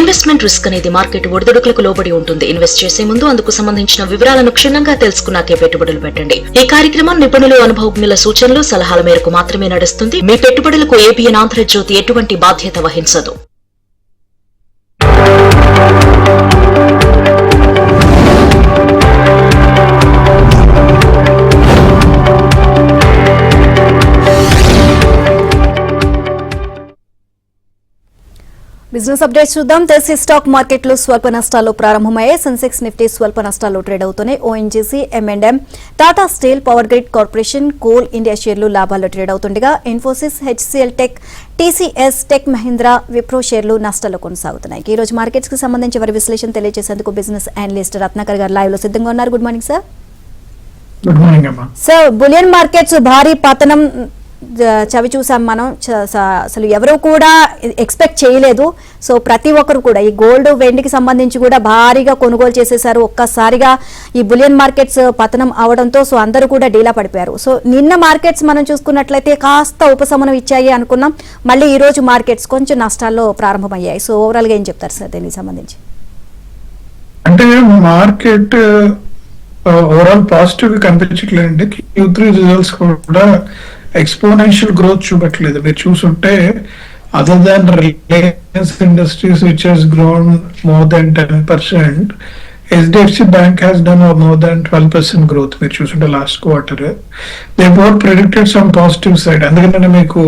Investment risk అనేది market ఒడిదుడుకులకు లోబడి ఉంటుంది. ఇన్వెస్ట్ చేసే ముందు అందుకు సంబంధించిన వివరాలను క్షుణ్ణంగా తెలుసుకున్నాకే పెట్టుబడులు పెట్టండి. ఈ కార్యక్రమం నిపుణులు, అనుభవజ్ఞుల సూచనలు, సలహాల మేరకు మాత్రమే నడుస్తుంది. మీ పెట్టుబడులకు ఏబిఎన్ ఆంధ్రజ్యోతి ఎటువంటి బాధ్యత వహించదు. బిజినెస్ అప్డేట్స్ చూద్దాం. దేశీయ స్టాక్ మార్కెట్లు స్వల్ప నష్టాల్లో ప్రారంభమయ్యాయి. సెన్సెక్స్, నిఫ్టీ స్వల్ప నష్టాల్లో ట్రేడ్ అవుతున్నాయి. ONGC, M&M, Tata steel, power grid corporation, coal India షేర్లు లాభాల్లో ట్రేడ్ అవుతుండగా Infosys, HCL tech, TCS, tech Mahindra, Wipro షేర్లు నష్టాల్లో కొనసాగుతున్నాయి. ఈ రోజు మార్కెట్స్ కి సంబంధించి వారి విశ్లేషణ తెలియజేసేందుకు బిజినెస్ అనలిస్ట్ రత్నాకర్ గారు లైవ్ లో సిద్ధంగా ఉన్నారు. Good morning sir. Good morning అమ్మా. సార్, బులియన్ మార్కెట్స్ భారీ పతనం చవి చూసాం మనం. అసలు ఎవరు కూడా ఎక్స్పెక్ట్ చేయలేదు. సో ప్రతి ఒక్కరు కూడా ఈ గోల్డ్, వెండికి సంబంధించి కూడా భారీగా కొనుగోలు చేసేసారు. ఒక్కసారిగా ఈ బులియన్ మార్కెట్స్ పతనం అవడంతో సో అందరూ కూడా డీలా పడిపోయారు. సో నిన్న మార్కెట్స్ మనం చూసుకున్నట్లయితే కాస్త ఉపశమనం ఇచ్చాయి అనుకున్నాం. మళ్ళీ ఈ రోజు మార్కెట్స్ కొంచెం నష్టాల్లో ప్రారంభమయ్యాయి. సో ఓవరాల్ గా ఏం చెప్తారు సార్ దీనికి సంబంధించి? అంటే మార్కెట్ ఓవరాల్ పాజిటివ్ గా కనిపించట్లేదండి. Q3 రిజల్ట్స్ కూడా ఎక్స్పోనెన్షియల్ గ్రోత్ చూపట్లేదు. మీరు చూసుంటే other than Reliance industries which has grown more than 10%, HDFC Bank has done more than 12% growth. మీరు చూసుంటే last quarter they both predicted some positive side. అందుకనే మీకు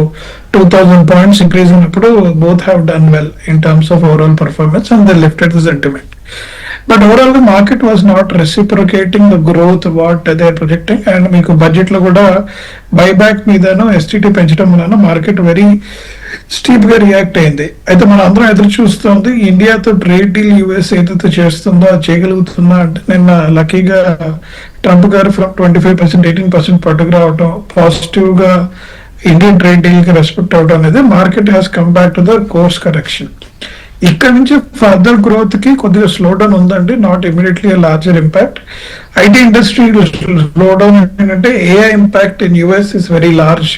2000 points ఇంక్రీజ్ అయినప్పుడు both have done well in terms of overall performance and they lifted the sentiment. But overall the market was not reciprocating the growth what they are projecting, and మీకు budget లో కూడా buyback మీదను STT పెంచడం వలన market very steep గా react అయింది. అయితే మనం అందరం ఎదురు చూస్తుంది ఇండియాతో ట్రేడ్ డీల్ US ఏదైతే చేస్తుందో అది చేయగలుగుతుందా అంటే, నిన్న లక్కీగా ట్రంప్ గారు ఫ్రమ్ 25% 18% పట్టుకు రావడం, పాజిటివ్ గా ఇండియన్ ట్రేడ్ డీల్ కి రెస్పెక్ట్ అవడం అనేది market has come back to the course correction. ఇక్కడ నుంచి ఫర్దర్ గ్రోత్ కి కొద్దిగా స్లో డౌన్ ఉందండి, not immediately larger impact. IT industry slow down ఏంటంటే AI impact in US is very large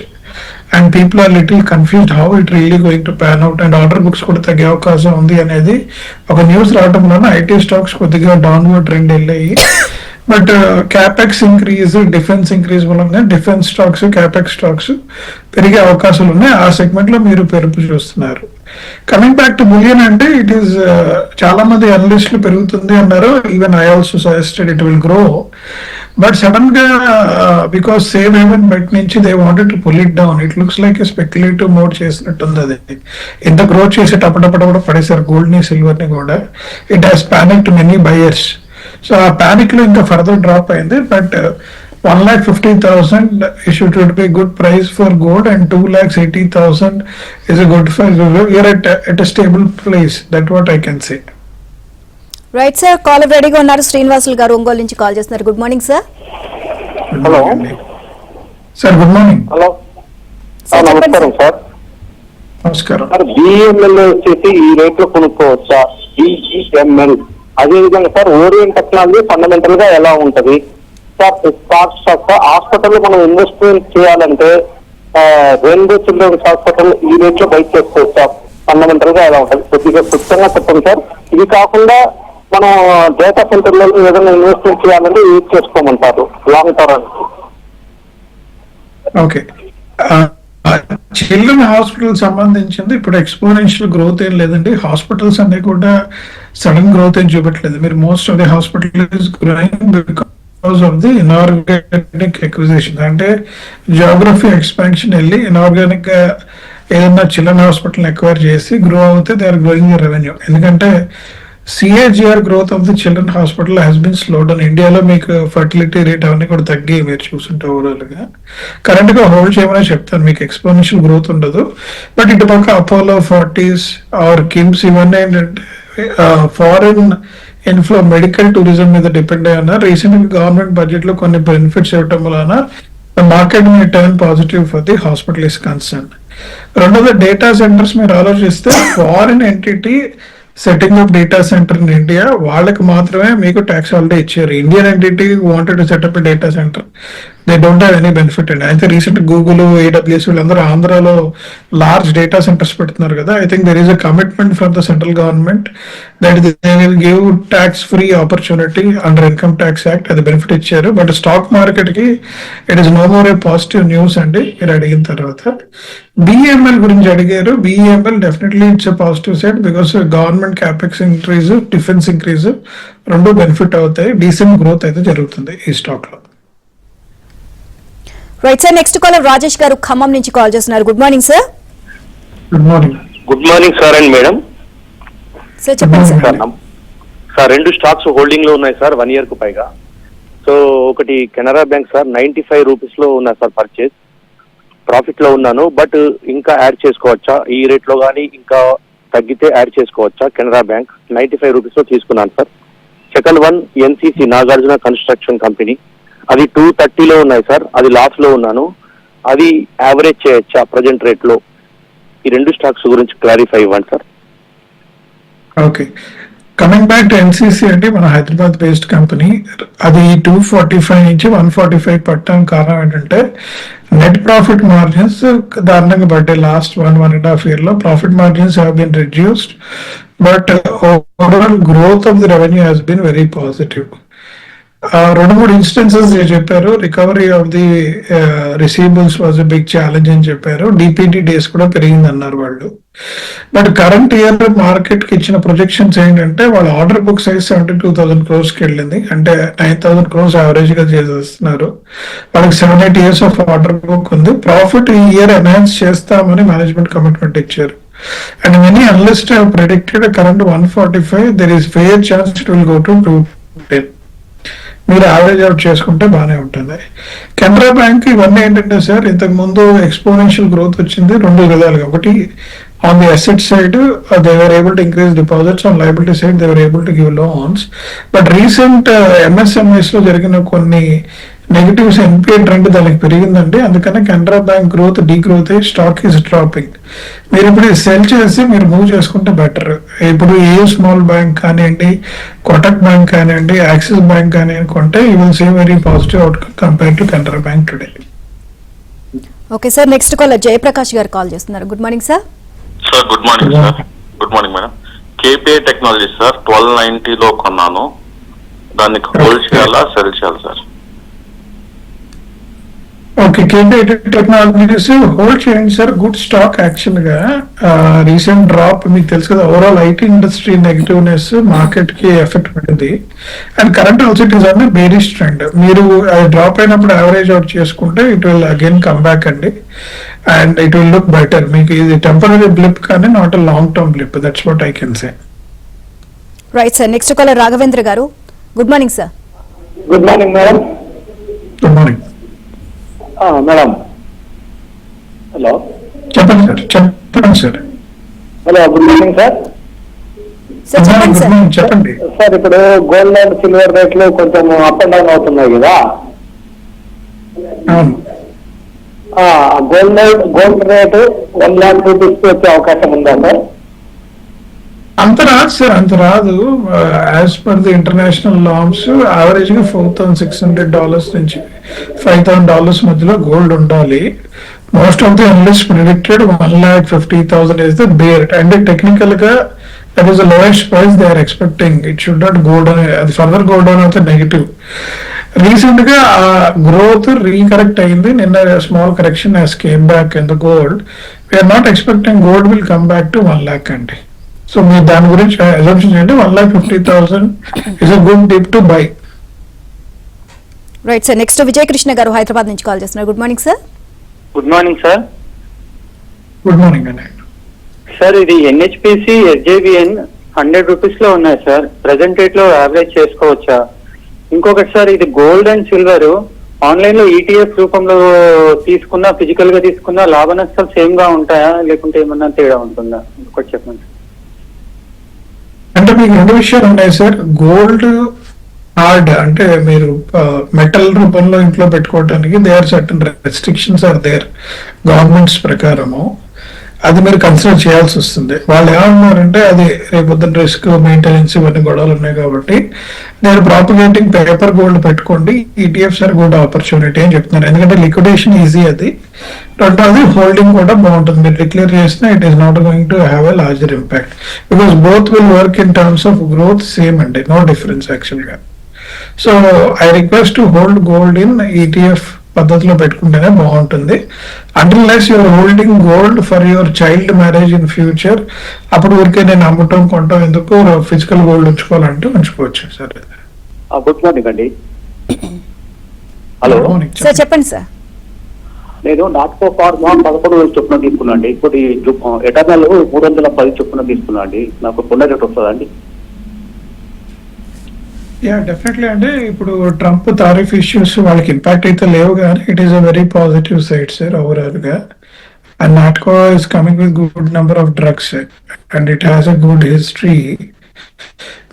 and people are little confused how it really going to pan out, and order books కూడా తగ్గే అవకాశం ఉంది అనేది ఒక news రావడం వలన IT stocks కొద్దిగా డౌన్వర్డ్ ట్రెండ్ వెళ్ళాయి. But capex increase, defence increase వలన డిఫెన్స్ స్టాక్స్, క్యాపెక్స్ స్టాక్స్ పెరిగే అవకాశాలు ఉన్నాయి. ఆ సెగ్మెంట్ లో మీరు పెరుపు చూస్తున్నారు. కమింగ్ బ్యాక్ టు బులియన్ అంటే ఇట్ ఈస్ చాలా మంది అనలిస్టులు పెరుగుతుంది అన్నారు. Even I also suggested it will grow, but sudden గా బికాస్ సేమ్ హెవెన్ బెట్ నుంచి they wanted to pull it down. It looks like speculative mode చేసినట్టుంది. అది ఎంత గ్రోత్ చేసేటప్పుడప్పుడు కూడా పడేసారు గోల్డ్ ని, సిల్వర్ ని కూడా. It has panic to many buyers. So ఆ పానిక్ లో ఇంకా ఫర్దర్ డ్రాప్ అయింది. But 1,50,000 should be a good price for gold, and 2,80,000 is a good price. You're at a stable place. That's what I can say. Right sir, call రెడీగా ఉన్నారు. శ్రీనివాసులు గారు ఒంగోలు నుంచి call చేస్తున్నారు. Good morning sir. Hello sir, good morning. Hello నమస్కారం sir. నమస్కారం sir, BEML వచ్చేసి ఈ rate లో కొనుక్కోవచ్చా? BEML అదేవిధంగా సార్ ఓరియంట్ టెక్నాలజీ ఫండమెంటల్ గా ఎలా ఉంటది సార్? హాస్పిటల్ మనం ఇన్వెస్ట్మెంట్ చేయాలంటే రెండు చిల్డ్రన్స్ హాస్పిటల్ ఈ రేట్ లో బయట చేసుకోవచ్చా? ఫండమెంటల్ గా ఎలా ఉంటుంది? కొద్దిగా స్పష్టంగా చెప్పండి సార్. ఇది కాకుండా మనం డేటా సెంటర్లో ఏదైనా ఇన్వెస్ట్మెంట్ చేయాలంటే యూజ్ చేసుకోమంటారు long term. Okay, children hospital సంబంధించింది ఇప్పుడు ఎక్స్పోనెన్షియల్ గ్రోత్ ఏం లేదండి. హాస్పిటల్స్ అన్ని కూడా సడన్ గ్రోత్ ఏం చూపెట్టలేదు. మీరు most of the hospital is growing because of the inorganic acquisition, అంటే జియోగ్రఫీ ఎక్స్పాన్షన్ వెళ్ళి ఇన్ఆర్గానిక్ గా ఏదన్నా చిల్డ్రన్ హాస్పిటల్ ఎక్వైర్ చేసి గ్రో అవుతే they are growing the revenue. ఎందుకంటే CAGR growth of the children hospital has been slow down. ఇండియాలో మీకు fertility rate అవన్నీ కూడా తగ్గి మీరు చూస్తుంటే ఓవరాల్ గా కరెంట్ గా హోల్డ్ చేయమని చెప్తాను. మీకు ఎక్స్పోనెన్షియల్ గ్రోత్ ఉండదు. బట్ ఇటు పక్క అపోలో, ఫార్టీస్ ఆర్ కిమ్స్ ఇవన్నీ ఏంటంటే ఫారిన్ ఇన్ఫ్లో మెడికల్ టూరిజం మీద డిపెండ్ అయ్యి ఉన్నారు. రీసెంట్ గా గవర్నమెంట్ బడ్జెట్ లో కొన్ని బెనిఫిట్స్ ఇవ్వటం వలన the market May turn positive for the hospital is concern. రెండోది డేటా సెంటర్స్ మీరు ఆలోచిస్తే foreign entity setting up data centre in India వాళ్ళకి మాత్రమే మీకు ట్యాక్స్ హాలిడే ఇచ్చారు. Indian entity wanted to set up data centre they don't have any benefit అండి. అయితే recent Google, AWS వీళ్ళందరూ ఆంధ్రాలో లార్జ్ డేటా సెంటర్స్ పెడుతున్నారు కదా. I think there is a commitment from the central government that they will give tax free opportunity under income tax act. అది benefit ఇచ్చారు. But stock market కి it is no more a positive news అండి మీరు అడిగిన తర్వాత. BEML గురించి అడిగారు. BEML definitely it's a positive side because government capex increase, defence increase రెండు బెనిఫిట్ అవుతాయి. డీసెంట్ గ్రోత్ అయితే జరుగుతుంది ఈ స్టాక్ లో. Right sir, next caller Rajesh గారు ఖమ్మం నుంచి కాల్ చేస్తున్నారు. Good morning sir. Good morning. Good morning sir and madam. Sir చెప్పండి సార్. సార్ 2 స్టాక్స్ హోల్డింగ్ లో ఉన్నాయి సార్ 1 year కు పైగా. సో ఒకటి కెనరా బ్యాంక్ సార్ 95 రూపీస్ లో ఉన్నాయి సార్ పర్చేస్. ప్రాఫిట్ లో ఉన్నాను, బట్ ఇంకా యాడ్ చేసుకోవచ్చా ఈ రేట్ లో, కానీ ఇంకా తగ్గితే యాడ్ చేసుకోవచ్చా? కెనరా బ్యాంక్ 95 రూపీస్ లో తీసుకున్నాను sir. Second one NCC Nagarjuna construction company, అది 230 లో ఉన్నాయి సార్. అది లాస్ లో ఉన్నాను, అది యావరేజ్ చేయొచ్చా ప్రజెంట్ రేట్ లో? ఈ 2 స్టాక్స్ గురించి క్లారిఫై ఇవ్వండి sir. Okay, coming back to NCC అంటే మన హైదరాబాద్ బేస్డ్ కంపెనీ. అది 245 నుంచి 145 పట్టడం కారణం ఏంటంటే నెట్ ప్రాఫిట్ మార్జిన్స్ దారుణంగా పడ్డాయి. లాస్ట్ 1.5 year లో profit margins have been reduced, but overall growth of the revenue has been very positive. 2-3 instances చెప్పారు. Recovery of the receivables was a big challenge అని చెప్పారు. DPD డేస్ కూడా పెరిగింది అన్నారు వాళ్ళు. బట్ కరెంట్ ఇయర్ మార్కెట్ కి ఇచ్చిన ప్రొజెక్షన్స్ ఏంటంటే వాళ్ళ ఆర్డర్ బుక్ సైజ్ 72,000 crores కి వెళ్ళింది. అంటే 9,000 crores యావరేజ్ గా చేసేస్తున్నారు. వాళ్ళకి 7-8 years ఆఫ్ ఆర్డర్ బుక్ ఉంది. ప్రాఫిట్ ఈ ఇయర్ ఎన్హాన్స్ చేస్తామని మేనేజ్మెంట్ కమిట్మెంట్ ఇచ్చారు. And many analyst have predicted current 145, there is fair chance it will go to 210. మీరు యావరేజ్ అవుట్ చేసుకుంటే బాగానే ఉంటుంది. కెనరా బ్యాంక్ ఇవన్నీ ఏంటంటే సార్, ఇంతకు ముందు ఎక్స్పోనెన్షియల్ గ్రోత్ వచ్చింది 2 విధాలుగా. ఒకటి on the asset side, they were able to increase deposits. On liability side, they were able to give loans. But recent MSMEs లో జరిగిన కొన్ని నెగటివ్స్ NPA ట్రెండ్ దానికి పెరిగిందండి. అందుకనే కెనరా బ్యాంక్ గ్రోత్ డీగ్రోత్ అయ్యి స్టాక్ ఈస్ డ్రాపింగ్. మీరు ఇప్పుడు cell చేసి మీరు మూవ్ చేసుకుంటే బెటర్. ఇప్పుడు ఏ స్మాల్ బ్యాంక్ కానివ్వండి, కోటక్ బ్యాంక్ కానివ్వండి, యాక్సిస్ బ్యాంక్ కానివ్వండి కొంటే you will see very positive outcome compare to Canara bank today. Okay sir, next caller Jayaprakash garu call చేస్తున్నారు. Good morning sir. Sir good morning sir. Good morning madam. KPI technology sir 1290 లో కొన్నాను. దాన్ని hold చేయాలా, sell చేయాలి sir? Okay, KPI technologies hold చేయండి sir. Good stock. Actual గా recent drop మీకు తెలుసు కదా, overall IT industry negativeness market కి ఎఫెక్ట్ పడింది. And current also it is on bearish trend. మీరు డ్రాప్ అయినప్పుడు యావరేజ్ అవుట్ చేసుకుంటే it will again come back అండి. And it will look better. మీకు ఇది టెంపరీ బ్లిప్ కానీ not a long term blip. That's what I can say. Right sir, next caller Raghavendra garu. Good morning sir. Good morning madam. Good morning madam. Hello చెప్పండి sir. చెప్పండి sir. Hello, good morning sir. Sir చెప్పండి sir. చెప్పండి sir, ఇప్పుడు gold and silver రేట్లు కొంచెం up and down అవుతున్నాయి కదా. అవును, గోల్డ్ రేటు 1 lakh rupees వచ్చే అవకాశం ఉందా సార్? అంత రాదు సార్, అంత రాదు. As per the international norms average గా $4,600 నుంచి $5,000 మధ్యలో గోల్డ్ ఉండాలి. Most of the analyst predicted 1,50,000 is the bear. అంటే టెక్నికల్ గా that is the lowest price they are expecting. It should not go down. అది ఫర్దర్ గో డౌన్ అయితే negative. Recent గా growth recorrect అయింది. నిన్న small correction has came back in the gold. We are not expecting gold will come back to 1 lakh అండి. So మీరు దాని గురించి assumption చేయండి. 1,50,000 is a good dip to buy. Right sir, next Vijay Krishna గారు హైదరాబాద్ నుంచి కాల్ చేస్తున్నారు. Good morning sir. Good morning sir. Good morning అండి. Sir, ఇది NHPC SJVN 100 రూపీస్ లో ఉన్నాయి సార్. ప్రెసెంట్ రేట్ లో యావరేజ్ చేసుకోవచ్చా? ఇంకొకటి సార్, ఇది గోల్డ్ అండ్ సిల్వర్ ఆన్లైన్ లో ETF రూపంలో తీసుకున్నా, ఫిజికల్ గా తీసుకున్నా లాభ నష్టాలు సేమ్ గా ఉంటాయా, లేకుంటే ఏమన్నా తేడా ఉంటుందా? ఇంకొకటి చెప్పండి. అంటే మీకు 2 విషయాలు ఉన్నాయి సార్. గోల్డ్ హార్డ్ అంటే మీరు మెటల్ రూపంలో ఇంట్లో పెట్టుకోవడానికి there certain restrictions are there governments ప్రకారము. అది మీరు కన్సిడర్ చేయాల్సి వస్తుంది. వాళ్ళు ఏమన్నారంటే అది రేపొద్దున రిస్క్ మెయింటెనెన్స్ ఇవన్నీ గొడవలు ఉన్నాయి కాబట్టి నేను ప్రాపగేటింగ్ పేపర్ గోల్డ్ పెట్టుకోండి, ఈటీఎఫ్స్ ఆర్ గుడ్ ఆపర్చునిటీ అని చెప్తున్నారు. ఎందుకంటే లిక్విడేషన్ ఈజీ, అది రెండోది హోల్డింగ్ కూడా బాగుంటుంది. మీరు డిక్లేర్ చేసినా it is not going to have a larger impact because both will work in terms of growth same అండి, నో డిఫరెన్స్ యాక్చువల్ గా. So I request to hold gold in ETF పద్ధతిలో పెట్టుకుంటేనే బాగుంటుంది. Unless your holding gold for your child marriage in future, అప్పుడు ఊరికే నేను అమ్మటం కొంటాం ఎందుకు, ఫిజికల్ గోల్డ్ ఉంచుకోవాలంటే ఉంచుకోవచ్చు సార్. గుడ్ మార్నింగ్ అండి. హలో సార్ చెప్పండి సార్. నేను నాట్కో ఫార్మా 11,000 చొప్పున తీసుకున్నా అండి. ఇప్పుడు ఎటర్నల్ 310 చొప్పున తీసుకున్నా అండి. నాకు పునరేట్ వస్తుందా అండి? యా డెఫినెట్లీ అండి. ఇప్పుడు ట్రంప్ టారిఫ్ ఇష్యూస్ వాళ్ళకి ఇంపాక్ట్ అయితే లేవు, కానీ it is a very positive side sir overall గా. And Natco is coming with good number of drugs and it has a good history.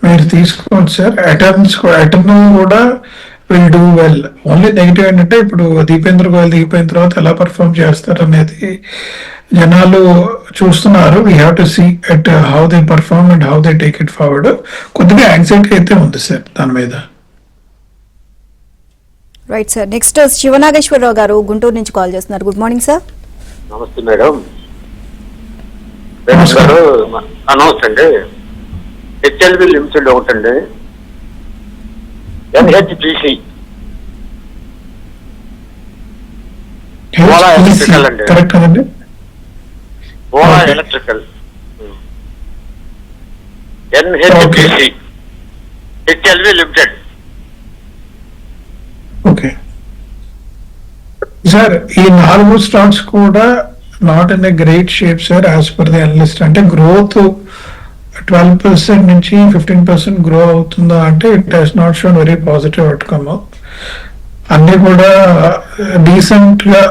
మీరు తీసుకోండి సార్. ఎటర్నల్ కూడా will do well. Only negative ఏంటంటే ఇప్పుడు దీపేంద్ర గోయల్ దిగిపోయిన తర్వాత ఎలా పర్ఫామ్ చేస్తారు అనేది జనాలు చూస్తున్నారు. We have to see at how they perform and how they take it forward. కొద్దిగా యాంగ్జైటీ అయితే ఉంది సార్ దాని మీద. Right sir. నెక్స్ట్ శివనాగేశ్వరరావు గారు గుంటూరు నుంచి కాల్ చేస్తున్నారు. Good morning sir. నమస్తే మేడం. గారు నమస్తే అండి. హెచ్ఎల్వి లిమిటెడ్ ఒకటండి, ఎన్హెచ్పిసి ఓలా ఎలక్ట్రికల్ అండి, కరెక్ట్ కదండి? Ola electrical NHPC HLV limited. Okay sir, ఈ 4 స్టాక్స్ కూడా not in a great shape sir as per the analyst. అంటే గ్రోత్ 12% నుంచి 15% గ్రో అవుతుందా అంటే it has not shown very positive outcome. అన్ని కూడా డీసెంట్ గా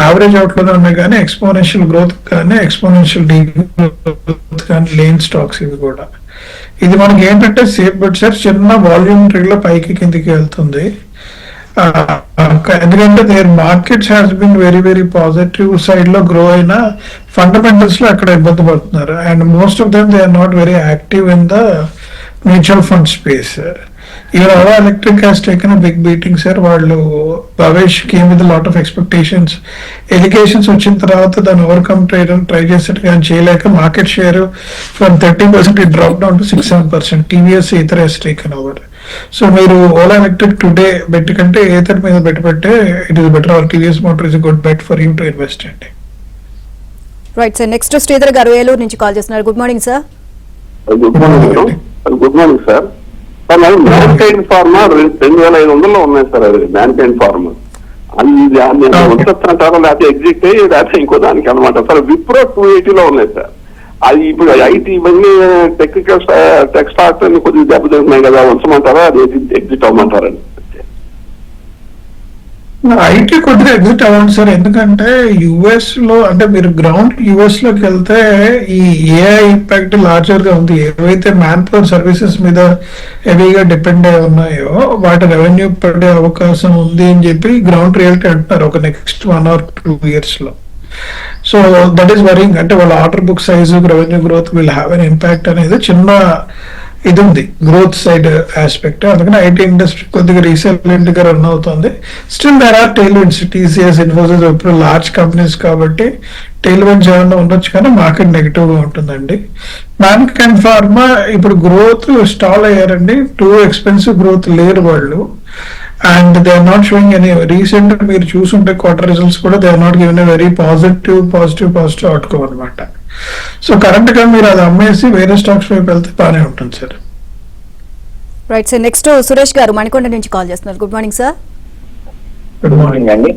యావరేజ్ అవుట్లోనే ఉన్నాయి, కానీ ఎక్స్పోనెన్షియల్ గ్రోత్ కానీ ఎక్స్పోనెన్షియల్ డీ గ్రోత్ కానీ లేని స్టాక్స్ ఇవి కూడా. ఇది మనకి ఏంటంటే సేఫ్ బెట్ సార్, చిన్న వాల్యూమ్ ట్రీలో పైకి కిందికి వెళ్తుంది. ఎందుకంటే there markets has been very very positive side లో గ్రో అయినా ఫండమెంటల్స్ లో అక్కడ ఇబ్బంది పడుతున్నారు. And most of them they are not very active in the mutual fund space. Even our electric has taken big beating sir. వాళ్ళు Bhavesh came with lot of expectations, allegations వచ్చిన తర్వాత దాన్ని ఓవర్కమ్ ట్రై చేసేట్టు కానీ చేయలేక market share from 30% it drop down to 6-7%. TVS ఇతర has taken over. So మీరు Ola electric today bet కంటే ఏతర్ మీద పెట్టే it is better. Or TVS motor is good bet for you to invest అండి. Right sir. Next Sridhar garu Eluru నుంచి call చేస్తున్నారు. Good morning sir. Good morning sir. Mankind pharma 2,500 ఉన్నాయి sir. అది mankind pharma ఉంటుంటారో లేకపోతే ఎగ్జిట్ అయ్యి లేకపోతే ఇంకో దానికి అనమాట సార్. విప్రో 280 ఉన్నాయి సార్. అది ఇప్పుడు ఐటీ ఇవన్నీ టెక్నికల్ టెక్ స్టాక్ కొద్దిగా దెబ్బతింటున్నాయి కదా, ఉంచమంటారా అది ఎగ్జిట్ అవ్వమంటారండి? ఐటీ కొద్దిగా ఎగ్జిట్ అవ్వండి సార్. ఎందుకంటే యుఎస్ లో అంటే మీరు గ్రౌండ్ యుఎస్ లోకి వెళ్తే ఈ ఏఐ ఇంపాక్ట్ లార్జర్ గా ఉంది. ఏవైతే మ్యాన్ పవర్ సర్వీసెస్ మీద హెవీగా డిపెండ్ అయి ఉన్నాయో వాటి రెవెన్యూ పడే అవకాశం ఉంది అని చెప్పి గ్రౌండ్ రియాలిటీ అంటున్నారు ఒక నెక్స్ట్ 1 or 2 years లో. So that is worrying. అంటే వాళ్ళ order book size, revenue growth will have an impact అనేది చిన్న ఇది ఉంది గ్రోత్ సైడ్ ఆస్పెక్ట్. అందుకని ఐటీ ఇండస్ట్రీ కొద్దిగా రీసెంట్ గా రన్ అవుతుంది. Still there are tailwinds. TCS, Infosys ఇప్పుడు లార్జ్ కంపెనీస్ కాబట్టి టెయిల్ విండ్స్ ఏమన్నా ఉండొచ్చు, కానీ మార్కెట్ నెగిటివ్ గా ఉంటుందండి. మ్యాన్కైండ్ ఫార్మా ఇప్పుడు గ్రోత్ స్టాల్ అయ్యారండి. టూ ఎక్స్పెన్సివ్ గ్రోత్ లేరు వాళ్ళు. And they are not showing any recent మీరు చూసుంటే క్వార్టర్ రిజల్ట్స్ కూడా they are not given a very positive outcome అనమాట. సో కరెంట్ గా మీరు అది అమ్మేసి వేరే స్టాక్స్ వైపు వెళ్తే బాగానే ఉంటుంది sir. Right sir. Next Suresh గారు మణికొండ నుంచి కాల్ చేస్తున్నారు. Good morning sir. Good morning అండి.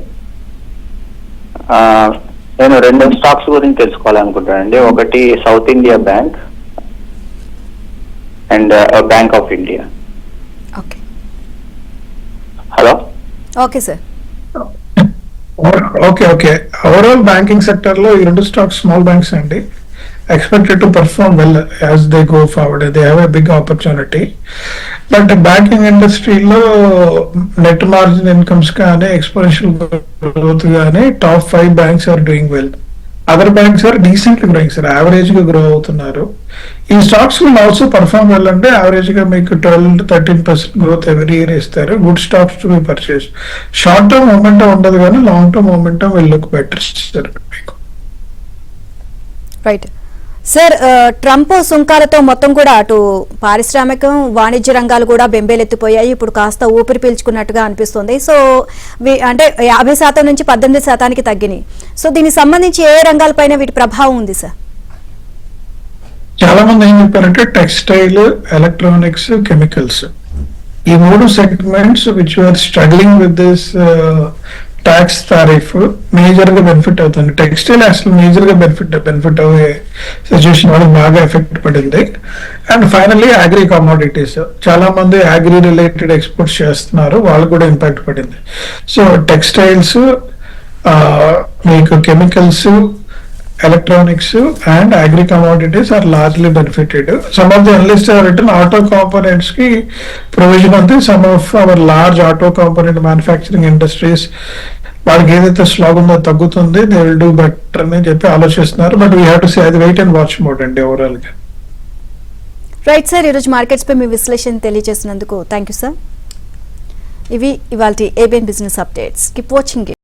నేను 2 స్టాక్స్ గురించి తెలుసుకోవాలనుకుంటానండి. ఒకటి south India bank and bank of India. Okay hello. Okay sir. Okay overall banking sector లో ఈ 2 స్టాక్స్ స్మాల్ బ్యాంక్స్ అండి. expected to perform well as they go forward. They have a big opportunity. But the banking industry lo net margin incomes gaane exponential growth gaane top 5 banks are doing well. Other banks are decently growing sir, average గా grow అవుతున్నారు. ఈ stocks will also perform well అంటే average గా మీకు 12-13% growth every year ఇస్తారు. Good stocks to be purchase. Short term momentum ఉండదు కానీ long term momentum will look better sir మీకు. రైట్ సార్, ట్రంప్ సుంకాలతో మొత్తం కూడా అటు పారిశ్రామికం వాణిజ్య రంగాలు కూడా బెంబేలెత్తిపోయాయి. ఇప్పుడు కాస్త ఊపిరి పీల్చుకున్నట్టుగా అనిపిస్తుంది. సో అంటే 50% నుంచి 18% తగ్గినాయి. సో దీనికి సంబంధించి ఏ రంగాలపైన వీటి ప్రభావం ఉంది సార్? చాలా మంది ఏం చెప్పారంటే టెక్స్టైల్, ఎలక్ట్రానిక్స్, కెమికల్స్, ఈ 3 segments which are struggling with this tax tariff major గా బెనిఫిట్ అవుతుంది. టెక్స్టైల్ అసలు మేజర్ గా బెనిఫిట్ అయ్యే సిచ్యువేషన్ వాళ్ళకి బాగా ఎఫెక్ట్ పడింది. అండ్ ఫైనల్లీ అగ్రి కమోడిటీస్, చాలా మంది అగ్రి రిలేటెడ్ ఎక్స్పోర్ట్స్ చేస్తున్నారు, వాళ్ళకు కూడా ఇంపాక్ట్ పడింది. సో టెక్స్టైల్స్, మీకు chemicals, electronics and agri commodities are largely benefited. Some of the analyst have written auto components కి ప్రొవిజన్ ఉంది. Some of our large auto component manufacturing industries వాళ్ళకి ఏదైతే slag ఉందో తగ్గుతుంది, దే విల్ డూ బెటర్ అని చెప్పి ఆలోచిస్తున్నారు. But we have to say అది వెయిట్ అండ్ వాచ్ మోడ్ అండి ఓవరాల్ గా. రైట్ సార్, ఈరోజు మార్కెట్స్ పై మీ విశ్లేషణ తెలియజేసినందుకు థ్యాంక్ యూ సార్. ఇవి ఇవాల్టి ABN business updates. Keep watching.